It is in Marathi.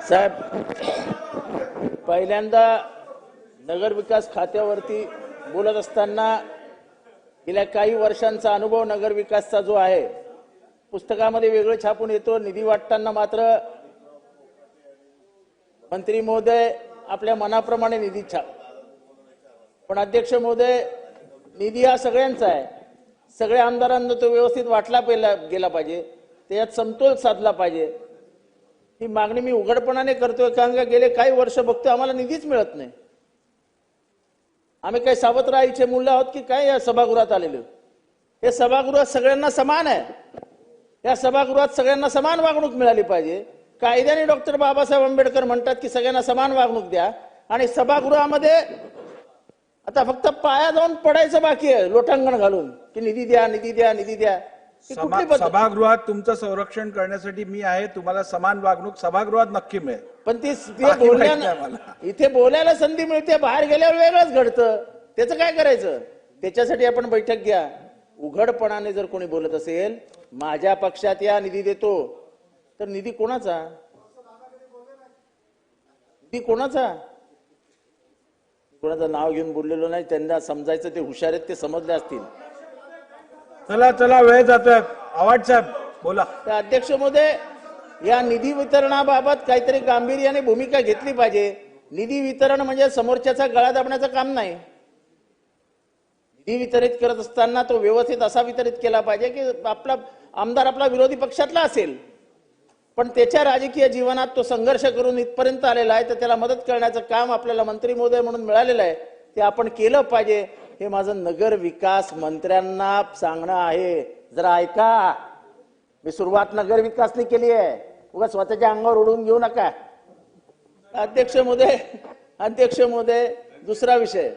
साहेब, पहिल्यांदा नगर विकास खात्यावरती बोलत असताना गेल्या काही वर्षांचा अनुभव नगर विकासचा जो आहे पुस्तकामध्ये वेगळं छापून येतो। निधी वाटताना मात्र मंत्री महोदय आपल्या मनाप्रमाणे निधी छाप, पण अध्यक्ष महोदय निधी हा सगळ्यांचा आहे, सगळ्या आमदारांना तो व्यवस्थित वाटला गेला पाहिजे, त्यात समतोल साधला पाहिजे। ही मागणी मी उघडपणाने करतोय, कारण का गेले काही वर्ष बघतोय आम्हाला निधीच मिळत नाही। आम्ही काही सावत्र मूल्य आहोत की काय या सभागृहात आलेलो? हे सभागृह सगळ्यांना समान आहे, या सभागृहात सगळ्यांना समान वागणूक मिळाली पाहिजे। कायद्याने डॉक्टर बाबासाहेब आंबेडकर म्हणतात की सगळ्यांना समान वागणूक द्या, आणि सभागृहामध्ये आता फक्त पाया जाऊन पडायचं बाकी आहे लोटांगण घालून की निधी द्या, निधी द्या, निधी द्या। सभागृहात तुमचं संरक्षण करण्यासाठी मी आहे, तुम्हाला समान वागणूक सभागृहात नक्की मिळेल, पण इथे बोलायला संधी मिळते, बाहेर गेल्यावर वेगळंच घडतं, त्याचं काय करायचं? त्याच्यासाठी आपण बैठक घ्या। उघडपणाने जर कोणी बोलत असेल माझ्या पक्षात या निधी देतो, तर निधी कोणाचा? निधी कोणाचा? कोणाचं नाव घेऊन बोललेलो नाही, त्यांना समजायचं, ते हुशार आहेत, ते समजले असतील। चला चला, वेळ जातोय। आवाज साहेब बोला। अध्यक्ष महोदय, या निधी वितरणाबाबत काहीतरी गांभीर्याने भूमिका घेतली पाहिजे। निधी वितरण म्हणजे समोरच्याचा गळा दाबण्याचं काम नाही। निधी वितरित करत असताना तो व्यवस्थित असा वितरित केला पाहिजे की आपला आमदार आपला विरोधी पक्षातला असेल, पण त्याच्या राजकीय जीवनात तो संघर्ष करून इथपर्यंत आलेला आहे, तर त्याला मदत करण्याचं काम आपल्याला मंत्री महोदय म्हणून मिळालेलं आहे, ते आपण केलं पाहिजे। हे माझं नगर विकास मंत्र्यांना सांगणं आहे, जरा ऐका। मी सुरुवात नगर विकासने केली आहे, उगा स्वतःच्या अंगावर उडवून घेऊ नका। अध्यक्ष महोदय, दुसरा विषय